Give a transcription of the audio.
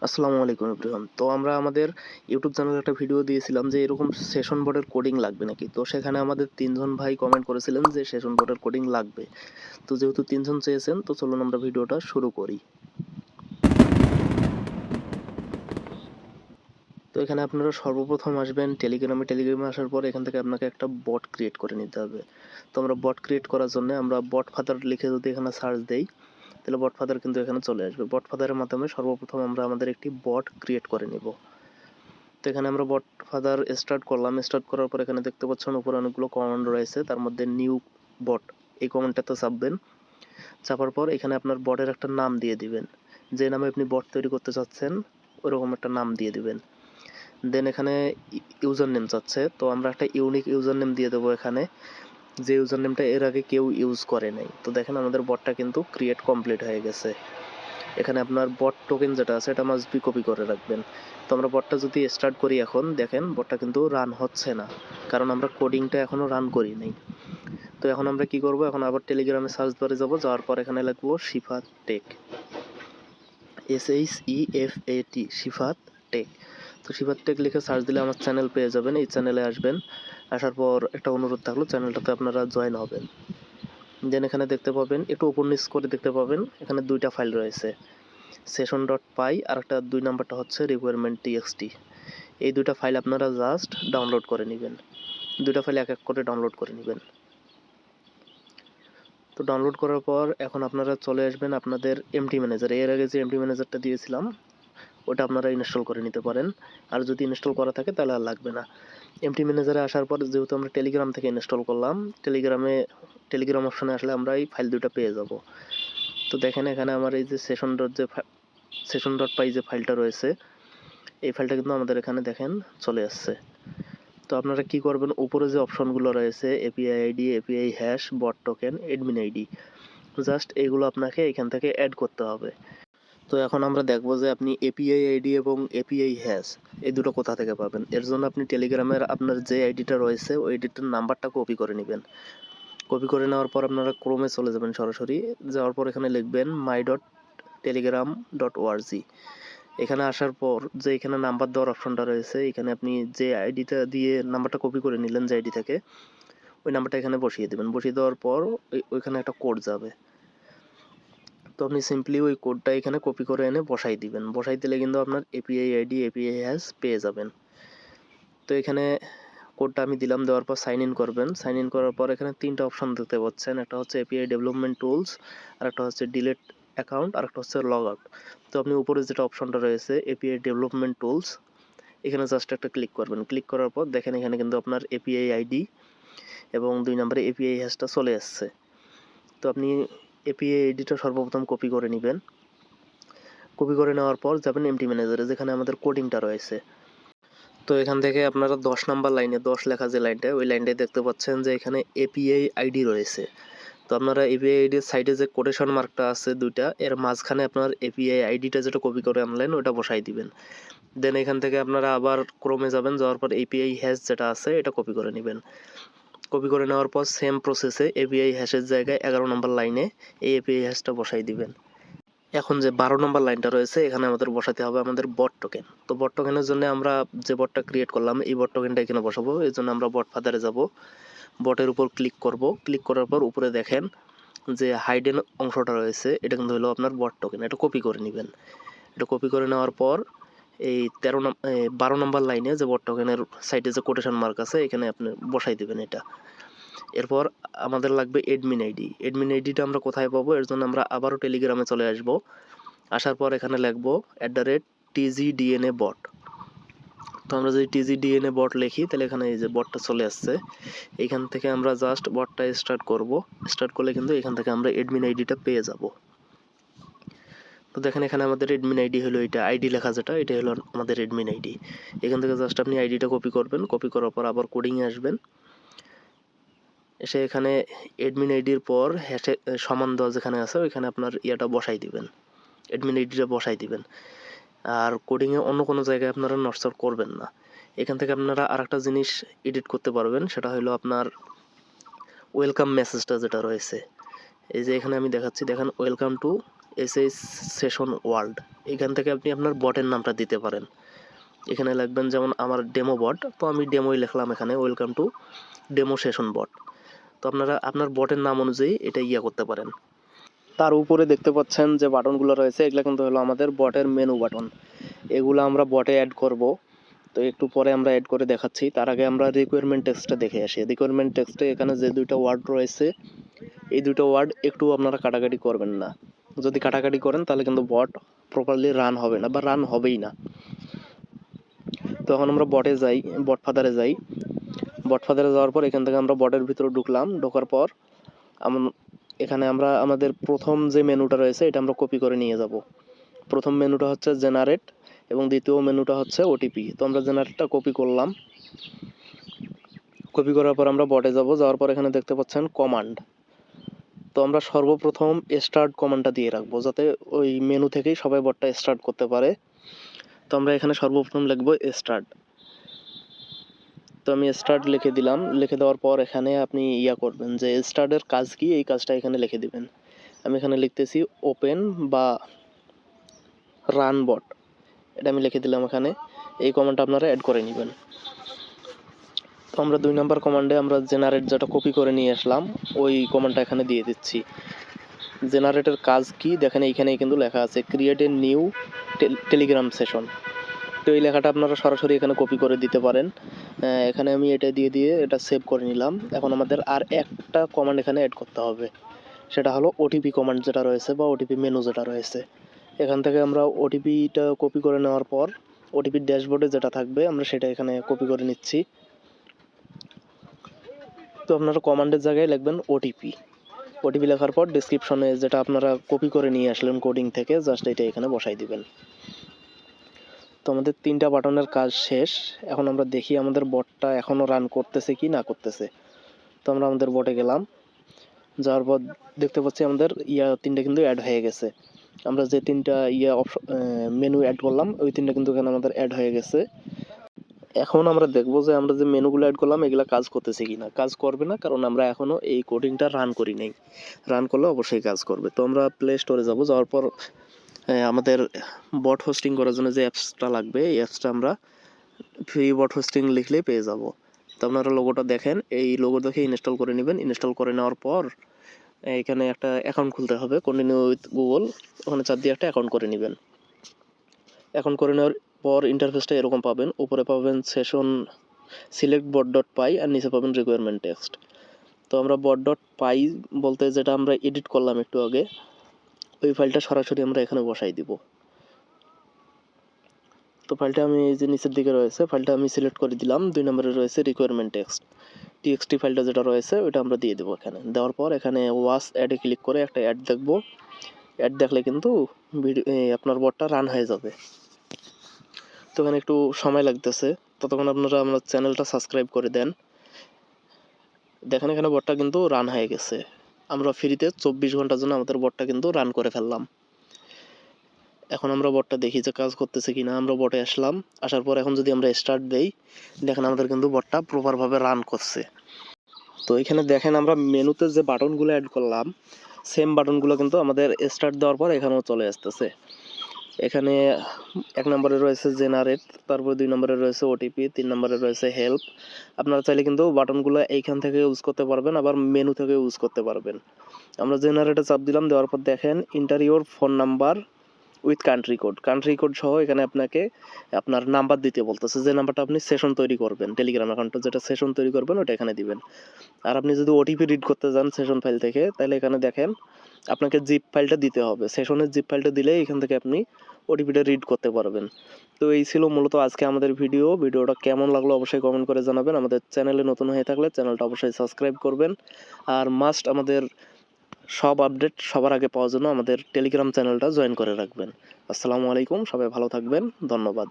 আসসালামু আলাইকুম এভরিওয়ান। তো আমরা আমাদের ইউটিউব চ্যানেলে একটা ভিডিও দিয়েছিলাম যে এরকম সেশন বোর্ডের কোডিং লাগবে নাকি। তো সেখানে আমাদের 3 জন ভাই কমেন্ট করেছিলেন যে সেশন বোর্ডের কোডিং লাগবে। তো যেহেতু 3 জন চেয়েছেন তো চলুন আমরা ভিডিওটা শুরু করি। তো এখানে আপনারা সর্বপ্রথম আসবেন টেলিগ্রামে আসার পর এখান থেকে আপনাকে একটা বট ক্রিয়েট করে নিতে হবে। তো আমরা বট ক্রিয়েট করার জন্য আমরা বট ফাদার লিখে যদি এখানে সার্চ দেই তাহলে বট ফাদার কিন্তু এখানে চলে আসবে। বট ফাদারের মাধ্যমে সর্বপ্রথম আমরা আমাদের একটি বট ক্রিয়েট করে নিব। তো এখানে আমরা বট ফাদার স্টার্ট করলাম। স্টার্ট করার পর এখানে দেখতে পাচ্ছেন উপরে অনেকগুলো কমান্ড রয়েছে, তার মধ্যে নিউ বট এই কমান্ডটাতে চাপবেন। চাপার পর এখানে আপনার বটের একটা নাম দিয়ে দিবেন, যে নামে আপনি বট তৈরি করতে চাচ্ছেন ওরকম একটা নাম দিয়ে দিবেন। দেন এখানে ইউজার নেম চাচ্ছে, তো আমরা একটা ইউনিক ইউজার নেম দিয়ে দেবো এখানে, যে ইউজার নেমটা এর আগে কেউ ইউজ করে নাই। তো দেখেন আমাদের বটটা কিন্তু ক্রিয়েট কমপ্লিট হয়ে গেছে। এখানে আপনার বট টোকেন যেটা আছে এটা মাস্ট বি কপি করে রাখবেন। তো আমরা বটটা যদি স্টার্ট করি এখন দেখেন বটটা কিন্তু রান হচ্ছে না, কারণ আমরা কোডিংটা এখনো রান করি নাই। তো এখন আমরা কি করব, এখন আবার টেলিগ্রামে সার্চ বারে যাব, যাওয়ার পর এখানে লিখবো Shefat tech, SHEFAT Shefat tech. তো শিফাত টেক লিখে সার্চ দিলে আমার চ্যানেল পেয়ে যাবেন। এই চ্যানেলে আসবেন, আসার পর একটা অনুরোধ থাকলো চ্যানেলটাতে আপনারা জয়েন হবেন। দেন এখানে দেখতে পাবেন, একটু ওপর নিচ করে দেখতে পাবেন এখানে দুইটা ফাইল রয়েছে, session.py আর একটা 2 নাম্বারটা হচ্ছে requirement.txt। এই দুইটা ফাইল আপনারা জাস্ট ডাউনলোড করে নেবেন। দুইটা ফাইল এক এক করে ডাউনলোড করে নেবেন। তো ডাউনলোড করার পর এখন আপনারা চলে আসবেন আপনাদের এমটি ম্যানেজার। এর আগে যে এমটি ম্যানেজারটা দিয়েছিলাম ওটা আপনারা ইনস্টল করে নিতে পারেন, আর যদি ইনস্টল করা থাকে তাহলে আর লাগবে না। এমটি ম্যানেজারে আসার পর যেহেতু আমরা টেলিগ্রাম থেকে ইনস্টল করলাম, টেলিগ্রাম অপশনে আসলে আমরা এই ফাইল দুটো পেয়ে যাব। তো দেখেন এখানে আমার এই যে session.py যে ফাইলটা রয়েছে এই ফাইলটা কিন্তু আমাদের এখানে দেখেন চলে আসছে। তো আপনারা কি করবেন, উপরে যে অপশনগুলো রয়েছে এপিআই আইডি, এপিআই হ্যাশ, বট টোকেন, অ্যাডমিন আইডি, জাস্ট এগুলো আপনাকে এখান থেকে অ্যাড করতে হবে। তো এখন আমরা দেখব যে আপনি এপিআই আইডি এবং এপিআই হ্যাশ এই দুটো কোথা থেকে পাবেন। এর জন্য আপনি টেলিগ্রামের আপনার যে আইডিটা রয়েছে ওই আইডিটার নাম্বারটা কপি করে নেবেন। কপি করে নেওয়ার পর আপনারা ক্রোমে চলে যাবেন সরাসরি, যাওয়ার পর এখানে লিখবেন my.telegram.org। এখানে আসার পর যে এখানে নাম্বার দেওয়ার অপশনটা রয়েছে, এখানে আপনি যে আইডিটা দিয়ে নাম্বারটা কপি করে নিলেন যে আইডি থেকে ওই নাম্বারটা এখানে বসিয়ে দেবেন। বসিয়ে দেওয়ার পর ওইখানে একটা কোড যাবে, তো আপনি সিম্পলি ওই কোডটা এখানে কপি করে এনে বসাই দিবেন। বসাই দিলে কিন্তু আপনার এপিআই আইডি, এপিআই হ্যাশ পেয়ে যাবেন। তো এখানে কোডটা আমি দিলাম, দেওয়ার পর সাইন ইন করবেন। সাইন ইন করার পর এখানে 3টা অপশন দেখতে পাচ্ছেন, একটা হচ্ছে এপিআই ডেভেলপমেন্ট টুলস, আর একটা হচ্ছে ডিলিট অ্যাকাউন্ট, আর একটা হচ্ছে লগ আউট। তো আপনি উপরে যেটা অপশনটা রয়েছে এপিআই ডেভেলপমেন্ট টুলস, এখানে জাস্ট একটা ক্লিক করবেন। ক্লিক করার পর দেখেন এখানে কিন্তু আপনার এপিআই আইডি এবং 2 নম্বরে এপিআই হ্যাশটা চলে আসছে। তো আপনি এপিআই আইডিটা সর্বপ্রথম কপি করে নেবেন। কপি করে নেওয়ার পর যাবেন এমটি ম্যানেজারে যেখানে আমাদের কোডিংটা রয়েছে। তো এখান থেকে আপনারা 10 নাম্বার লাইনে 10 লেখা যে লাইনটা ওই লাইনটাই দেখতে পাচ্ছেন যে এখানে এপিআই আইডি রয়েছে। তো আপনারা এপিআই আইডির সাইডে যে কোটেশন মার্কটা আছে দুইটা, এর মাঝখানে আপনার এপিআই আইডিটা যেটা কপি করে আনলেন ওটা বসাই দিবেন। দেন এখান থেকে আপনারা আবার ক্রোমে যাবেন, যাওয়ার পর এপিআই হ্যাশ যেটা আছে এটা কপি করে নেবেন। কপি করে নেওয়ার পর সেম প্রসেসে এপিআই হ্যাশের জায়গায় 11 নম্বর লাইনে এই এপিআই হ্যাশটা বসাই দিবেন। এখন যে 12 নম্বর লাইনটা রয়েছে এখানে আমাদের বসাতে হবে আমাদের বট টোকেন। তো বট টোকেনের জন্য আমরা যে বটটা ক্রিয়েট করলাম এই বট টোকেনটা এখানে বসাবো। এর জন্য আমরা বট ফাদারে যাব, বটের উপর ক্লিক করব। ক্লিক করার পর উপরে দেখেন যে হাইডেন অংশটা রয়েছে, এটা কিন্তু হলো আপনার বট টোকেন। এটা কপি করে নেবেন। এটা কপি করে নেওয়ার পর এই 12 নম্বর লাইনে যে বট টোকেনের সাইডে যে কোটেশন মার্ক আছে এখানে আপনি বসাই দিবেন এটা। এরপর আমাদের লাগবে এডমিন আইডি। এডমিন আইডিটা আমরা কোথায় পাবো, এর জন্য আমরা আবারও টেলিগ্রামে চলে আসব। আসার পর এখানে লিখবো @tgdna bot। তো আমরা যদি tgdna bot লিখি তাহলে এখানে এই যে বটটা চলে আসছে। এখান থেকে আমরা জাস্ট বটটা স্টার্ট করব। স্টার্ট করলে কিন্তু এখান থেকে আমরা এডমিন আইডিটা পেয়ে যাব। তো দেখেন এখানে আমাদের এডমিন আইডি হলো এটা, আইডি লেখা যেটা এটা হলো আমাদের এডমিন আইডি। এখান থেকে জাস্ট আপনি আইডিটা কপি করবেন। কপি করার পর আবার কোডিংয়ে আসবেন। এসে এখানে এডমিন আইডির পর হ্যাশে সমান দেওয়া যেখানে আছে ওইখানে আপনার ইয়াটা বসাই দিবেন, এডমিন আইডিটা বসাই দিবেন। আর কোডিংয়ে অন্য কোনো জায়গায় আপনারা নড়চড় করবেন না। এখান থেকে আপনারা আরেকটা জিনিস এডিট করতে পারবেন, সেটা হলো আপনার ওয়েলকাম মেসেজটা যেটা রয়েছে। এই যে এখানে আমি দেখাচ্ছি, দেখেন welcome to SS session world, এখান থেকে আপনি আপনার বটের নামটা দিতে পারেন। এখানে লিখবেন যেমন আমার ডেমো বট, তো আমি ডেমোই লিখলাম এখানে, ওয়েলকাম টু ডেমো সেশন বট। তো আপনারা আপনার বটের নাম অনুযায়ী এটা করতে পারেন। তার উপরে দেখতে পাচ্ছেন যে বাটনগুলো রয়েছে, এগুলো কিন্তু হলো আমাদের বটের মেনু বাটন। এগুলো আমরা বটে অ্যাড করব, তো একটু পরে আমরা অ্যাড করে দেখাচ্ছি। তার আগে আমরা রিকোয়ারমেন্ট টেক্সটটা দেখে আসি। রিকোয়ারমেন্ট টেক্সটে এখানে যে দুইটা ওয়ার্ড রয়েছে, এই দুটো ওয়ার্ড একটু আপনারা কাটাকাটি করবেন না। যদি কাটাকাটি করেন তাহলে কিন্তু বট প্রপারলি রান হবে না বা রান হবেই না। তো এখন আমরা বটে যাই, বট ফাদারে যাই। বট ফাদারে যাওয়ার পর এখান থেকে আমরা বটের ভিতরে ঢুকলাম। ঢোকার পর এখানে আমরা আমাদের প্রথম যে মেনুটা রয়েছে এটা আমরা কপি করে নিয়ে যাব। প্রথম মেনুটা হচ্ছে জেনারেট এবং দ্বিতীয় মেনুটা হচ্ছে ওটিপি। তো আমরা জেনারেটটা কপি করলাম। কপি করার পর আমরা বটে যাব। যাওয়ার পর এখানে দেখতে পাচ্ছেন কমান্ড। তো আমরা সর্বপ্রথম স্টার্ট কমান্ডটা দিয়ে রাখবো, যাতে ওই মেনু থেকেই সবাই বটটা স্টার্ট করতে পারে। তো আমরা এখানে সর্বপ্রথম লিখবো স্টার্ট। তো আমি স্টার্ট লিখে দিলাম। লিখে দেওয়ার পর এখানে আপনি করবেন যে স্টার্টের কাজ কি, এই কাজটা এখানে লিখে দিবেন। আমি এখানে লিখতেছি ওপেন বা রান বট, এটা আমি লিখে দিলাম এখানে। এই কমান্ডটা আপনারা অ্যাড করে নেবেন। তো আমরা 2 নম্বর কমান্ডে আমরা জেনারেট যেটা কপি করে নিয়ে আসলাম, ওই কমান্ডটা এখানে দিয়ে দিচ্ছি। জেনারেটের কাজ কি দেখেন, এইখানেই কিন্তু লেখা আছে create a new Telegram session. তো এই লেখাটা আপনারা সরাসরি এখানে কপি করে দিতে পারেন। এখানে আমি এটা দিয়ে এটা সেভ করে নিলাম। এখন আমাদের আর একটা কমান্ড এখানে অ্যাড করতে হবে, সেটা হলো ওটিপি কমান্ড যেটা রয়েছে বা ওটিপি মেনু যেটা রয়েছে। এখান থেকে আমরা ওটিপিটা কপি করে নেওয়ার পর ওটিপির ড্যাশবোর্ডে যেটা থাকবে আমরা সেটা এখানে কপি করে নিচ্ছি। তো আপনারা কমান্ডের জায়গায় লিখবেন ওটিপি। ওটিপি লেখার পর ডেসক্রিপশনে যেটা আপনারা কপি করে নিয়ে আসলেন কোডিং থেকে, জাস্ট এটা এখানে বসাই দিবেন। তো আমাদের 3টা বাটনের কাজ শেষ। এখন আমরা দেখি আমাদের বটটা এখনও রান করতেছে কি না করতেছে। তো আমরা আমাদের বটে গেলাম। যাওয়ার পর দেখতে পাচ্ছি আমাদের 3টা কিন্তু অ্যাড হয়ে গেছে। আমরা যে 3টা মেনু অ্যাড করলাম ওই 3টা কিন্তু এখানে আমাদের অ্যাড হয়ে গেছে। এখন আমরা দেখবো যে আমরা যে মেনুগুলো অ্যাড করলাম এগুলা কাজ করতেছে কিনা। কাজ করবে না, কারণ আমরা এখনো এই কোডিংটা রান করি নাই। রান করলে অবশ্যই কাজ করবে। তো আমরা প্লে স্টোরে যাব। যাওয়ার পর আমাদের বট হোস্টিং করার জন্য যে অ্যাপসটা লাগবে, এই অ্যাপসটা আমরা ফ্রি বট হোস্টিং লিখলেই পেয়ে যাব। তো আপনারা লোগোটা দেখেন, এই লোগো দেখে ইনস্টল করে নেবেন। ইনস্টল করে নেওয়ার পর এখানে একটা অ্যাকাউন্ট খুলতে হবে, কন্টিনিউ উইথ গুগল, ওখানে চাপ দিয়ে একটা অ্যাকাউন্ট করে নেবেন। অ্যাকাউন্ট করে নেওয়ার পর ইন্টারফেসটা এরকম পাবেন। উপরে পাবেন সেশন সিলেক্ট বট ডট পাই আর নিচে পাবেন রিকোয়ারমেন্ট টেক্সট। তো আমরা বট ডট পাই বলতে যেটা আমরা এডিট করলাম একটু আগে, ওই ফাইলটা সরাসরি আমরা এখানে বসাই দিব। তো ফাইলটা আমি এই যে নিচের দিকে রয়েছে, ফাইলটা আমি সিলেক্ট করে দিলাম। 2 নম্বরে রয়েছে রিকোয়ারমেন্ট টেক্সট, টিএক্সটি ফাইলটা যেটা রয়েছে ওইটা আমরা দিয়ে দেবো এখানে। দেওয়ার পর এখানে ওয়াচ অ্যাডে ক্লিক করে একটা অ্যাড দেখবো। অ্যাড দেখলে কিন্তু আপনার বটটা রান হয়ে যাবে। তো এখানে একটু সময় লাগতেছে, ততক্ষণ আপনারা আমার চ্যানেলটা সাবস্ক্রাইব করে দেন। দেখেন এখানে বটটা কিন্তু রান হয়ে গেছে। আমরা ফ্রিতে 24 ঘন্টার জন্য আমাদের বটটা কিন্তু রান করে ফেললাম। এখন আমরা বটটা দেখি যে কাজ করতেছে কিনা। আমরা বটে আসলাম, আসার পর এখন যদি আমরা স্টার্ট দেই, দেখেন আমাদের কিন্তু বটটা প্রপারভাবে রান করছে। তো এখানে দেখেন আমরা মেনুতে যে বাটনগুলো অ্যাড করলাম, সেম বাটনগুলো কিন্তু আমাদের স্টার্ট দেওয়ার পর এখানেও চলে আসতেছে। এখানে 1 নম্বরে রয়েছে জেনারেট, তারপর 2 নম্বরে রয়েছে ওটিপি, 3 নম্বরে রয়েছে হেল্প। আপনারা চাইলে কিন্তু বাটনগুলো এইখান থেকে ইউজ করতে পারবেন, আবার মেনু থেকে ইউজ করতে পারবেন। আমরা জেনারেটে চাপ দিলাম। দেওয়ার পর দেখেন inter your phone number with country code সহ এখানে আপনাকে আপনার নাম্বার দিতে বলতেছে, যে নাম্বারটা আপনি সেশন তৈরি করবেন, টেলিগ্রাম অ্যাকাউন্টে যেটা সেশন তৈরি করবেন ওটা এখানে দিবেন। আর আপনি যদি ওটিপি রিড করতে যান সেশন ফাইল থেকে, তাহলে এখানে দেখেন আপনাকে জিপ ফাইলটা দিতে হবে। সেশনের জিপ ফাইলটা দিলে এখান থেকে আপনি ওটিপিটা রিড করতে পারবেন। তো এই ছিল মূলত আজকে আমাদের ভিডিওটা কেমন লাগলো অবশ্যই কমেন্ট করে জানাবেন। আমাদের চ্যানেলে নতুন হয়ে থাকলে চ্যানেলটা অবশ্যই সাবস্ক্রাইব করবেন। আর মাস্ট আমাদের সব আপডেট সবার আগে পাওয়ার জন্য আমাদের টেলিগ্রাম চ্যানেলটা জয়েন করে রাখবেন। আসসালামু আলাইকুম, সবাই ভালো থাকবেন, ধন্যবাদ।